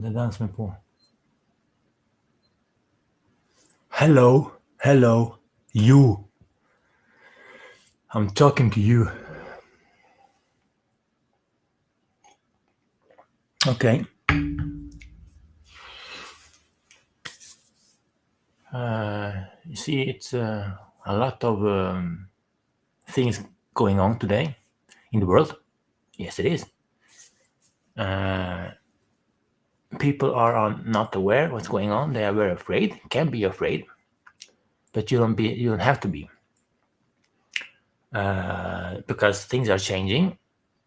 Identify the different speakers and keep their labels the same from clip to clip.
Speaker 1: Det är den som är på. Hello, hello, you. I'm talking to you. Okay. You see, it's a lot of things going on today in the world. Yes, it is. People are not aware what's going on. They are very afraid. Can be afraid, but you don't have to be, because things are changing.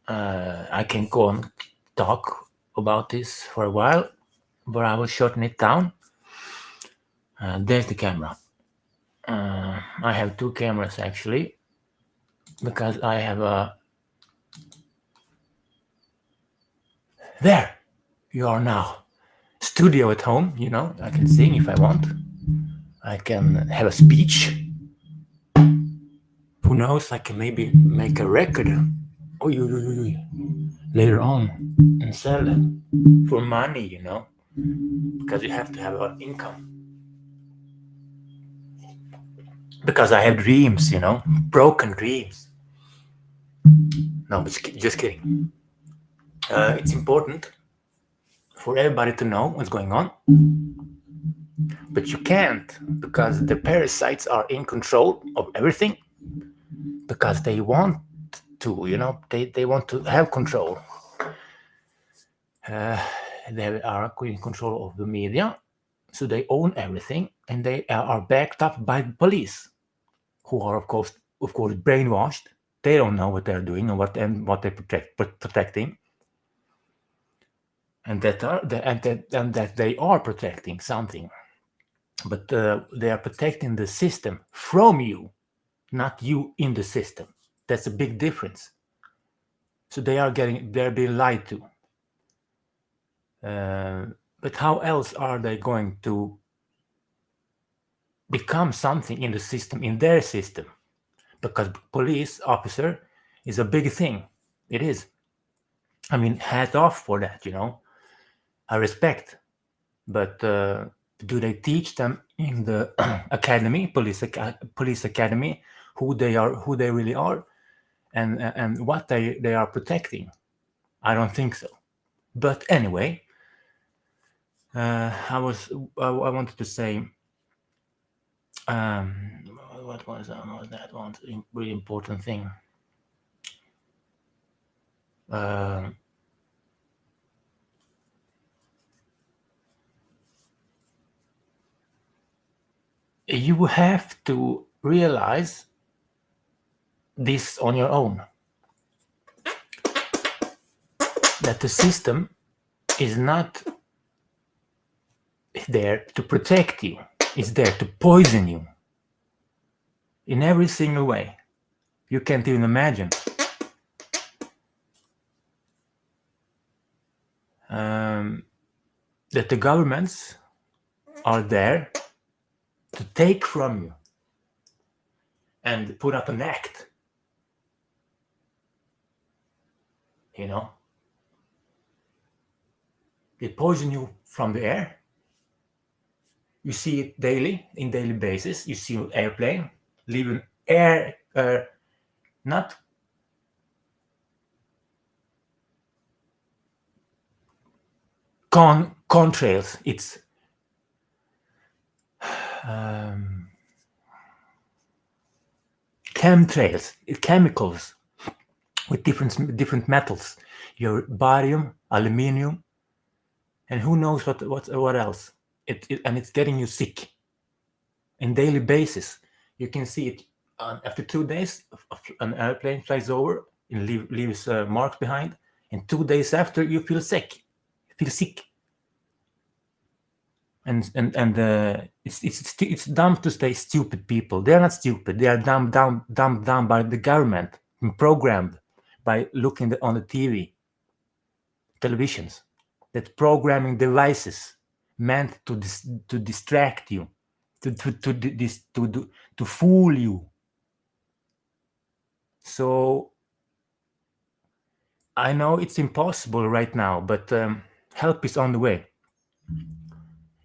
Speaker 1: I can go and talk about this for a while, but I will shorten it down. There's the camera. I have two cameras actually, because I have a... There you are now. Studio at home, I can sing if I want. I can have a speech. Who knows, I can maybe make a record later on and sell it for money, because you have to have an income. Because I have dreams, broken dreams. No, but just kidding. It's important for everybody to know what's going on, but you can't, because the parasites are in control of everything, because they want to, they want to have control. They are in control of the media, so they own everything, and they are backed up by the police, who are of course brainwashed. They don't know what they're doing and what they're protecting, and that they are protecting something, but they are protecting the system from you, not you in the system. That's a big difference. So they're being lied to. But how else are they going to become something in the system, in their system? Because police officer is a big thing. It is. I mean, hat off for that, I respect. But do they teach them in the academy, police academy, who they really are, and what they are protecting? I don't think so. But anyway, I wanted to say, what was that one really important thing? You have to realize this on your own, that the system is not there to protect you. It's there to poison you in every single way. You can't even imagine. That the governments are there to take from you and put up an act. They poison you from the air. You see it daily, in daily basis. You see an airplane leaving air, not contrails. It's chemtrails, chemicals with different metals. Your barium, aluminium, and who knows what else. And it's getting you sick in daily basis. You can see it after 2 days. An airplane flies over and leaves marks behind, and 2 days after you feel sick. And it's dumb to say stupid people. They're not stupid. They are dumbed down by the government, and programmed by looking on the televisions, that programming devices meant to distract you, to fool you. So I know it's impossible right now, but help is on the way.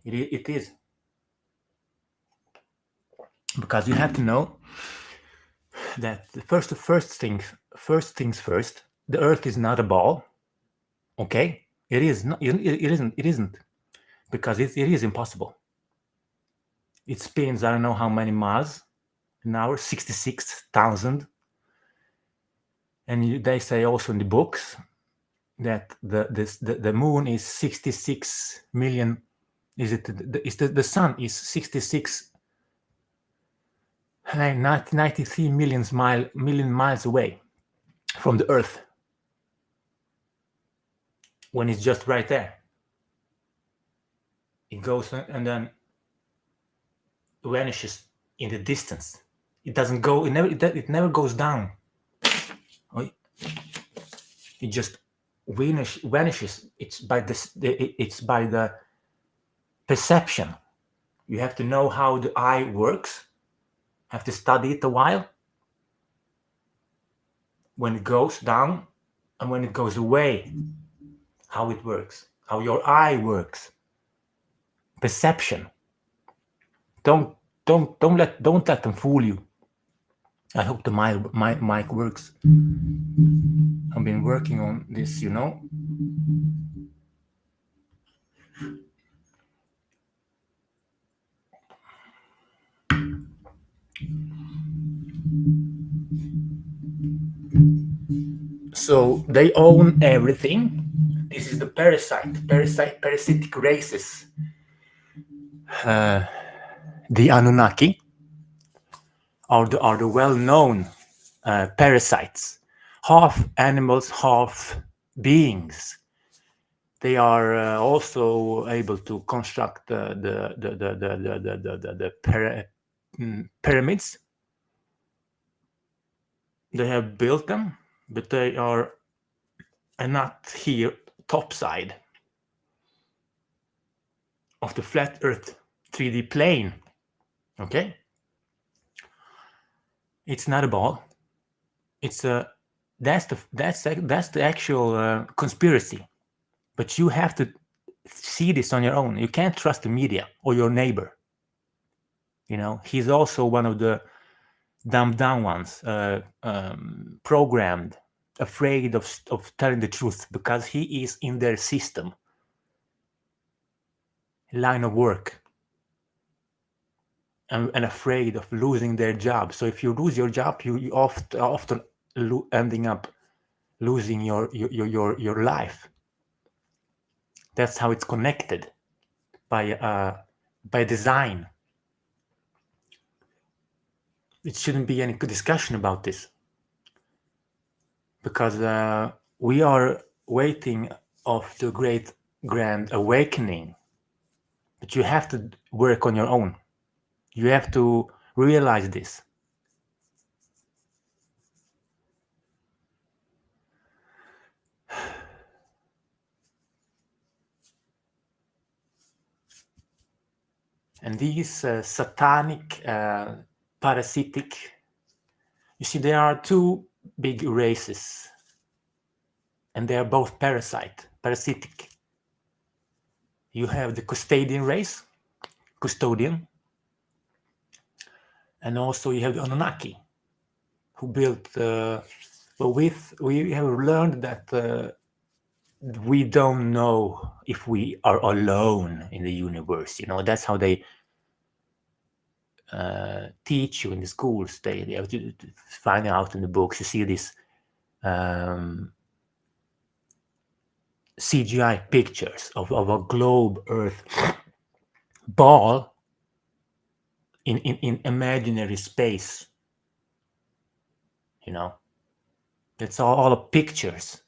Speaker 1: It is. Because you have to know that the first things first, the Earth is not a ball. Okay? It is not, it isn't. Because it is impossible. It spins, I don't know how many miles an hour, 66,000. And they say also in the books that the moon is 66 million. Is it the sun is 66 93 million miles away from the Earth, when it's just right there. It goes and then vanishes in the distance. It doesn't go. It never goes down. It just vanishes. It's by the perception. You have to know how the eye works. Have to study it a while. When it goes down and when it goes away, how it works, how your eye works. Perception. Don't let them fool you. I hope the mic works. I've been working on this, you know. So they own everything. This is the parasitic races. The Anunnaki are the well-known parasites, half animals, half beings. They are also able to construct the pyramids. They have built them, but they are not here topside of the flat Earth 3D plane. Okay, it's not a ball. It's a that's the actual conspiracy. But you have to see this on your own. You can't trust the media or your neighbor. You know, he's also one of the dumbed down ones, programmed, afraid of telling the truth because he is in their system, line of work, and afraid of losing their job. So if you lose your job, you often ending up losing your life. That's how it's connected by design. It shouldn't be any discussion about this, because we are waiting of the great grand awakening. But you have to work on your own. You have to realize this. And these satanic, parasitic, you see, there are two big races, and they are both parasitic. You have the custodian race, and also you have the Anunnaki, who built. But we have learned that we don't know if we are alone in the universe. You know, that's how they teach you in the schools. They have to find out in the books. You see this CGI pictures of a globe Earth ball in imaginary space. You know, it's all pictures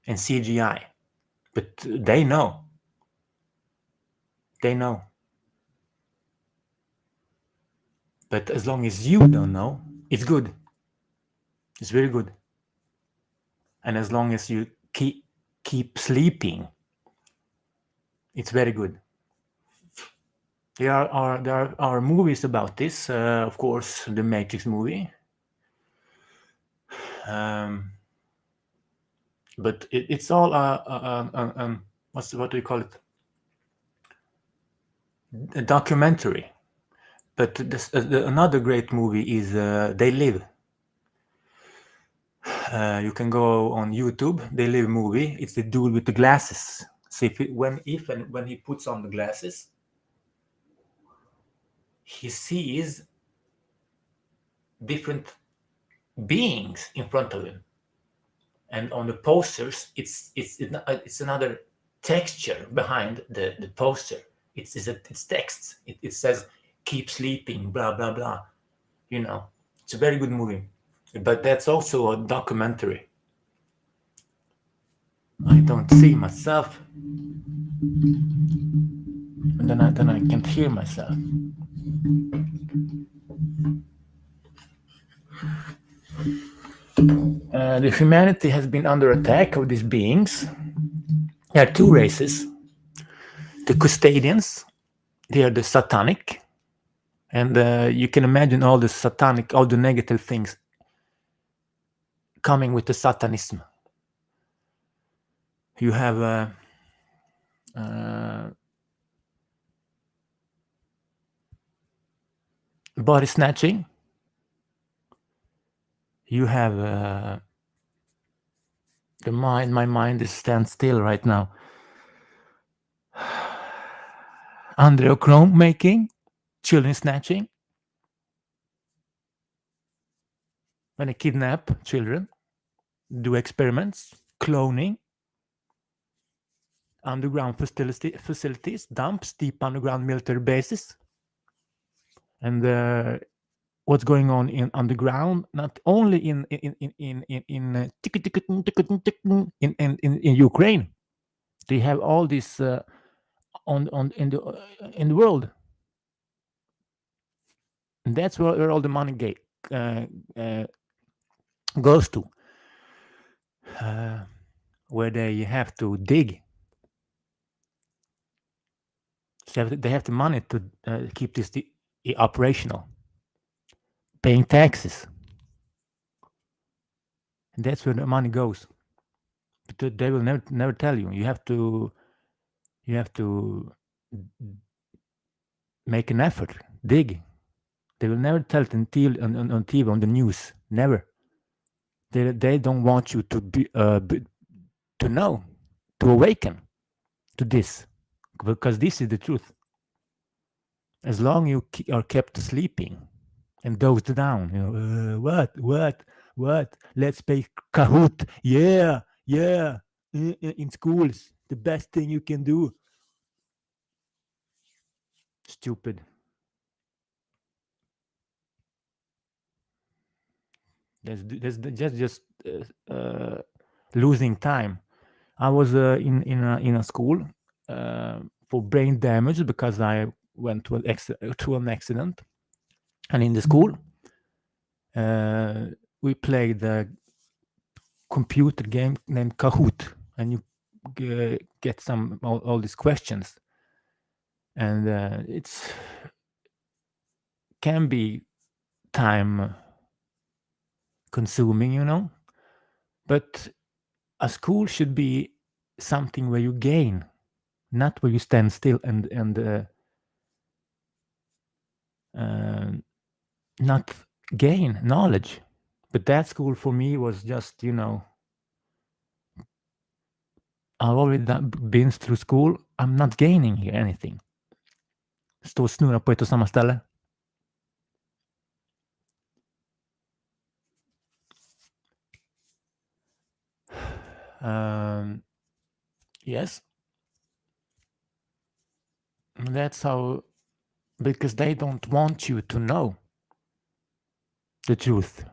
Speaker 1: and CGI, but they know. But as long as you don't know, it's good. It's very good. And as long as you keep sleeping, it's very good. There are movies about this. Of course, the Matrix movie. But it's all what do you call it? a documentary. But another great movie is They Live. You can go on YouTube. They Live movie. It's the dude with the glasses. So when he puts on the glasses, he sees different beings in front of him, and on the posters, it's another texture behind the poster. It's text. It says "keep sleeping," blah blah blah. You know, it's a very good movie, but that's also a documentary. I don't see myself, and then I can't hear myself. The humanity has been under attack of these beings. There are two races: the custodians. They are the satanic, and you can imagine all the satanic, all the negative things coming with the satanism. You have body snatching. You have the mind. My mind is stand still right now. Andreochrome making, children snatching. When they kidnap children, do experiments, cloning, underground facilities, dumps, deep underground military bases, and what's going on in underground, not only in Ukraine. They have all this in the world, and that's where all the money goes to, where they have to dig. So they have the money to keep this operational, paying taxes. And that's where the money goes. But they will never tell you. You have to make an effort, dig. They will never tell it on TV, on the news. Never. They don't want you to to know, to awaken to this, because this is the truth. As long you are kept sleeping and dozed down, you know, what? Let's play Kahoot. Yeah. In schools, the best thing you can do. Stupid. That's just losing time. I was in a school for brain damage because I went to an accident, and in the school we played a computer game named Kahoot, and you get all these questions, and it's can be time consuming, you know, but a school should be something where you gain, not where you stand still and not gain knowledge. But that school for me was just, you know, I've already been through school. I'm not gaining here anything. Stå och snurra på ett och samma ställe. Yes. That's how, because they don't want you to know the truth.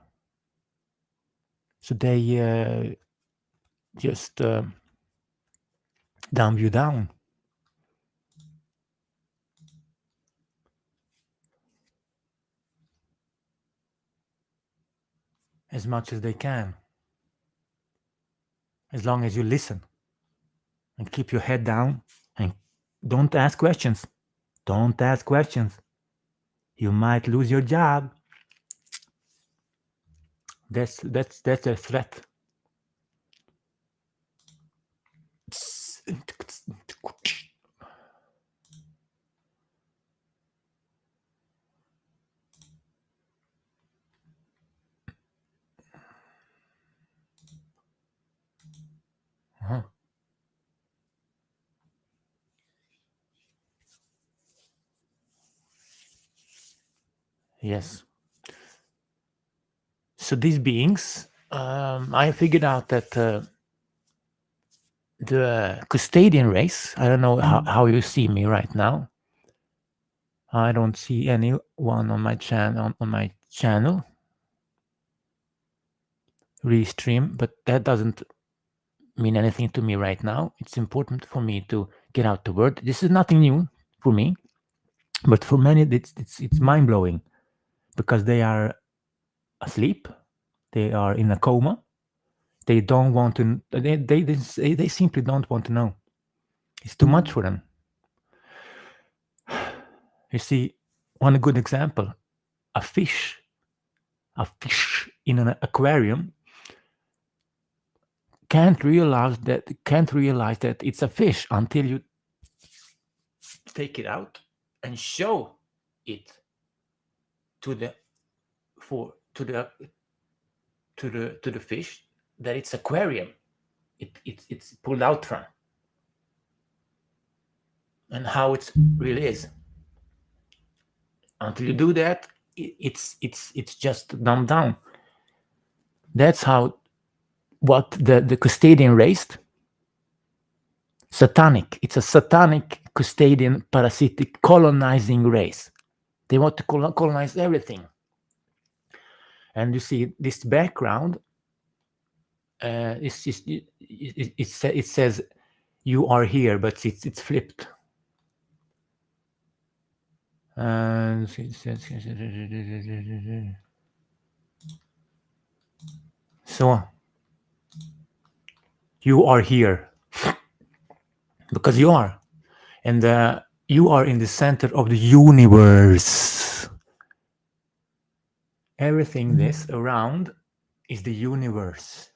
Speaker 1: So they just dumb you down. As much as they can. As long as you listen and keep your head down and don't ask questions. Don't ask questions. You might lose your job. That's a threat. Yes. So these beings, I figured out that the custodian race, I don't know how you see me right now. I don't see anyone on my channel restream, but that doesn't mean anything to me right now. It's important for me to get out the word. This is nothing new for me, but for many it's mind-blowing, because they are asleep, they are in a coma, they don't want to, they simply don't want to know. It's too much for them. You see, one good example, a fish in an aquarium can't realize that it's a fish until you take it out and show it to the fish that it's aquarium it's pulled out from, and how it really is. Until you do that, it's just dumbed down. That's how what the custodian raised. Satanic. It's a satanic custodian parasitic colonizing race. They want to colonize everything. And you see this background. It says you are here, but it's flipped. And so you are here because you are, and you are in the center of the universe. Everything this around is the universe.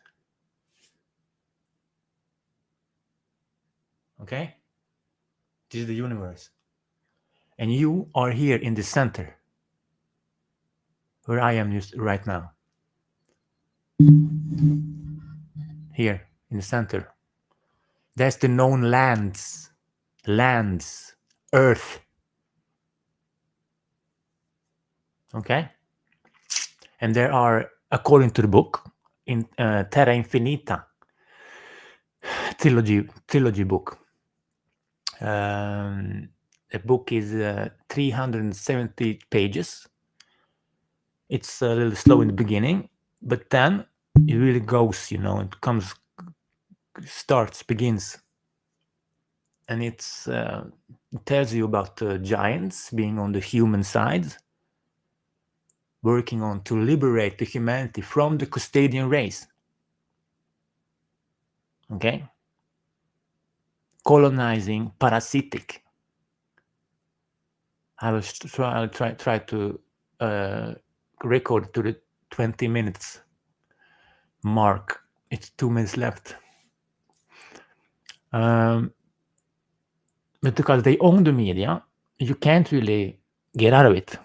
Speaker 1: Okay? This is the universe. And you are here in the center, where I am just right now. Here in the center. That's the known lands, Earth. Okay? And there are, according to the book, in Terra Infinita trilogy book. The book is 370 pages. It's a little slow in the beginning, but then it really goes, it begins. And it tells you about giants being on the human side, working on to liberate the humanity from the custodian race. Okay? Colonizing, parasitic. I'll try to record to the 20 minutes mark. It's 2 minutes left. But because they own the media, you can't really get out of it.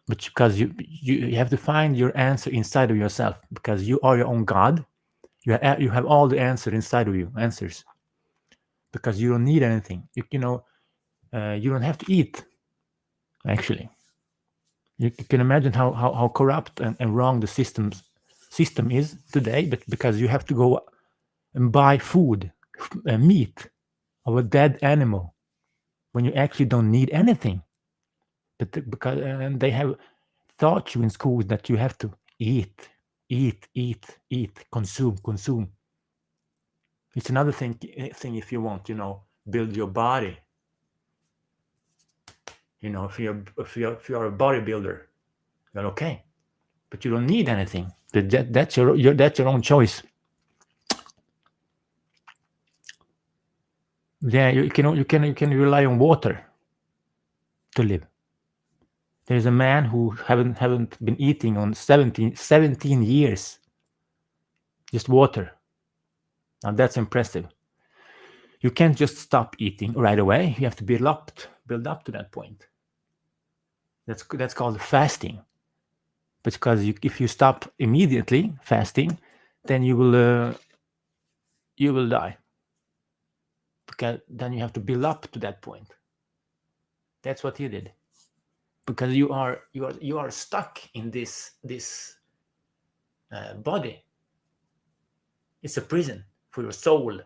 Speaker 1: But because you have to find your answer inside of yourself, because you are your own God. You have all the answers inside of you, answers. Because you don't need anything. You don't have to eat. Actually, you can imagine how corrupt and wrong the system is today. But because you have to go and buy food, meat of a dead animal, when you actually don't need anything. But because they have taught you in schools that you have to eat, consume. It's another thing if you want, build your body. If you're a bodybuilder, you're okay, but you don't need anything. That's your own choice. Yeah, you can rely on water to live. There's a man who haven't been eating on 17 years, just water. Now that's impressive. You can't just stop eating right away. You have to build up to that point. That's called fasting. Because if you stop immediately fasting, then you will die. Because then you have to build up to that point. That's what he did. because you are stuck in this body. It's a prison for your soul.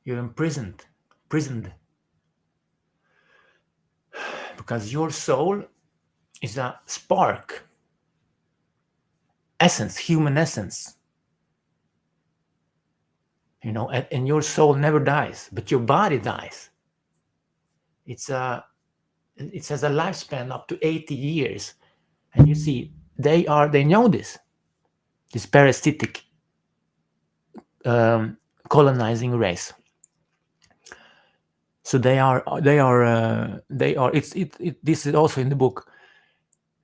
Speaker 1: You're imprisoned because your soul is a spark, essence, human essence. And your soul never dies, but your body dies. It has a lifespan up to 80 years. And you see, they know this parasitic colonizing race. So they are. This is also in the book.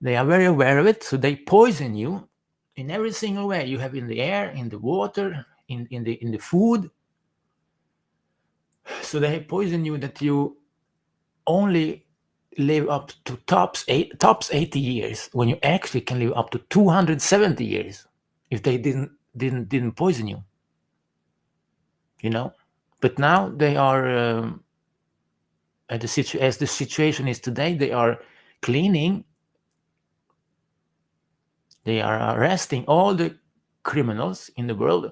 Speaker 1: They are very aware of it. So they poison you in every single way. You have in the air, in the water, in the food. So they poison you that you only live up to tops 80 years, when you actually can live up to 270 years if they didn't poison you. But now they are as the situation is today, they are cleaning. They are arresting all the criminals in the world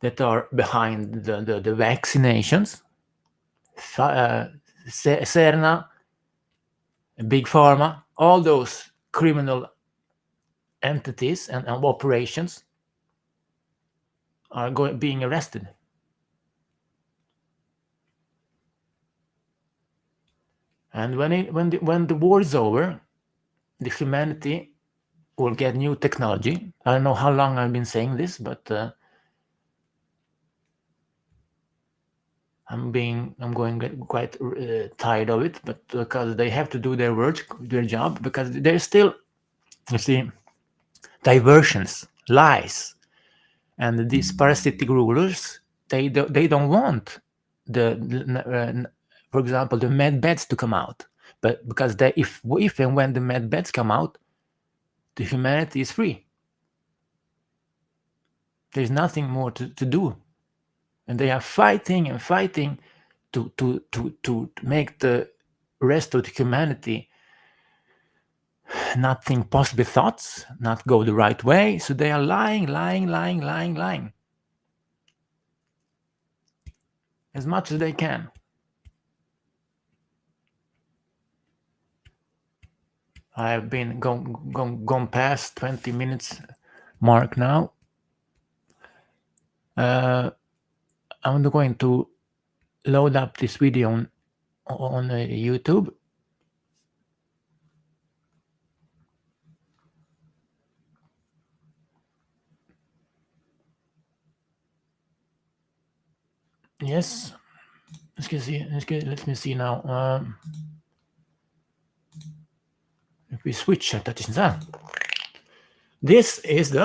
Speaker 1: that are behind the vaccinations. Serna, Big Pharma, all those criminal entities and operations are being arrested. And when the war is over, the humanity will get new technology. I don't know how long I've been saying this, but I'm going quite tired of it. But because they have to do their work, their job, because there's still, you see, diversions, lies, and these parasitic rulers. They don't want for example, the med beds to come out, but because if and when the med beds come out, the humanity is free. There's nothing more to do, and they are fighting and fighting to make the rest of the humanity not think positive thoughts, not go the right way. So they are lying as much as they can. I have been gone past 20 minutes mark now. I'm going to load up this video on YouTube. Yes, let me see now. If we switch this is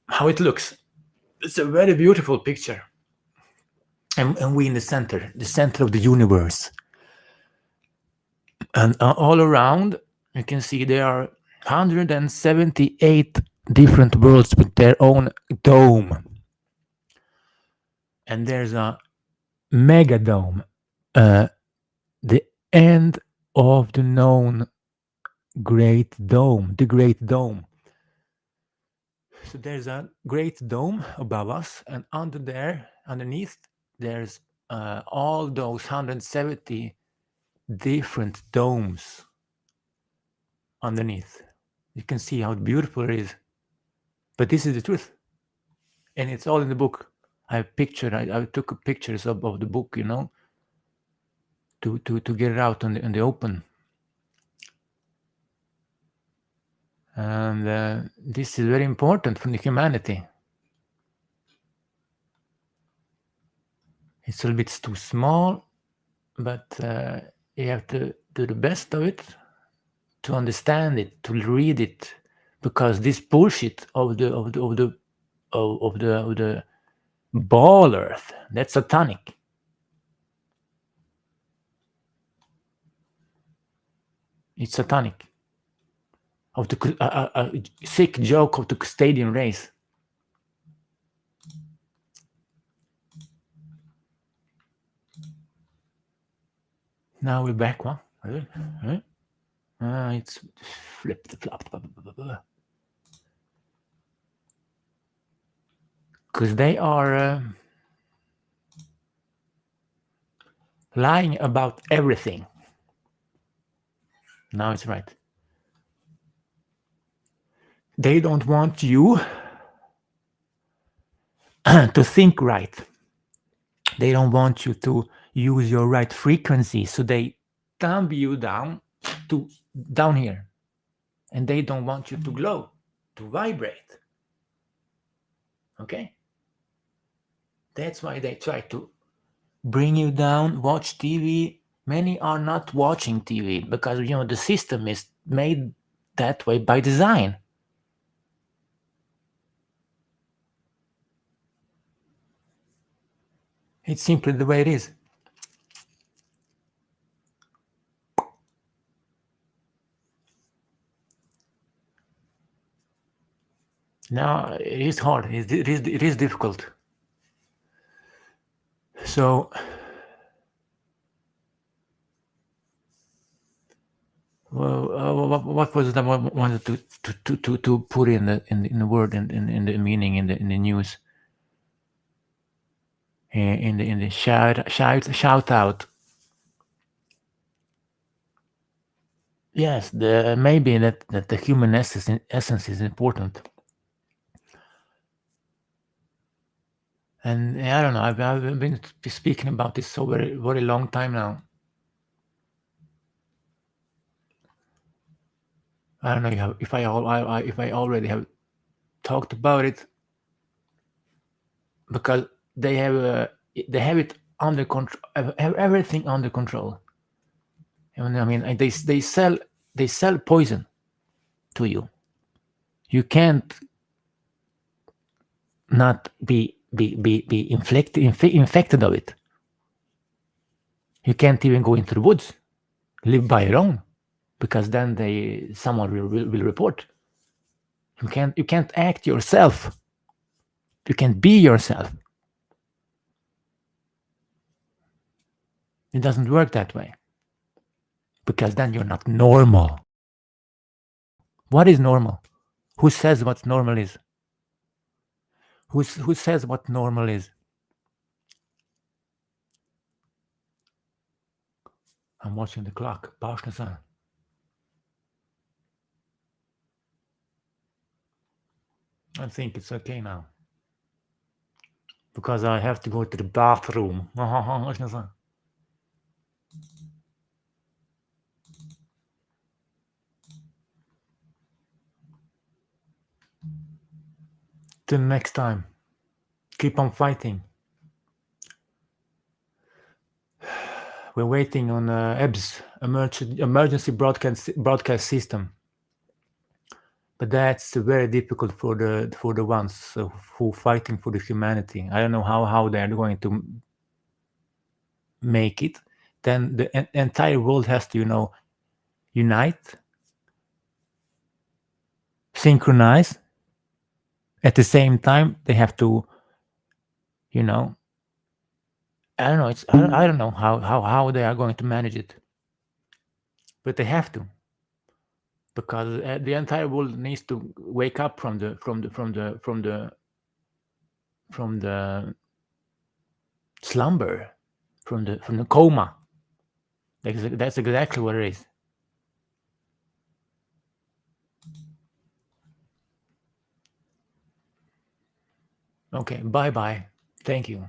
Speaker 1: how it looks. It's a very beautiful picture, and we in the center of the universe, and all around you can see there are 178 different worlds with their own dome, and there's a mega dome, the end of the known great dome, the great dome. So there's a great dome above us, and underneath there's all those 170 different domes underneath. You can see how beautiful it is. But this is the truth, and it's all in the book. I took pictures of the book, to get it out in the open. And this is very important for the humanity. It's a little bit too small, but you have to do the best of it to understand it, to read it, because this bullshit of the ball earth, that's satanic. It's satanic. Of the sick joke of the Custodian race. Now we're back. What? It's flipped flop. Because they are lying about everything. Now it's right. They don't want you to think right. They don't want you to use your right frequency. So they thumb you down to down here. And they don't want you to glow, to vibrate. Okay? That's why they try to bring you down, watch TV. Many are not watching TV because the system is made that way by design. It's simply the way it is. Now it is hard. It is difficult. So what was it I wanted to put in the word in the meaning in the news in the shout out? Yes, maybe that the human essence is important. And I don't know. I've been speaking about this so very very long time now. I don't know if I already have talked about it, because they have it under control, have everything under control. I mean, they sell poison to you. You can't not be infected of it. You can't even go into the woods, live by your own, because then someone will report. You can't act yourself. You can't be yourself. It doesn't work that way, because then you're not normal. What is normal? Who says what normal is? Who says what normal is? I'm watching the clock. I think it's okay now, because I have to go to the bathroom. Till next time, keep on fighting. We're waiting on EBS, emergency broadcast system, but that's very difficult for the ones who fighting for the humanity. I don't know how they're going to make it. Then the entire world has to unite, synchronize. At the same time, they have to, I don't know. I don't know how they are going to manage it, but they have to, because the entire world needs to wake up from the slumber, from the coma. That's exactly what it is. Okay, bye. Thank you.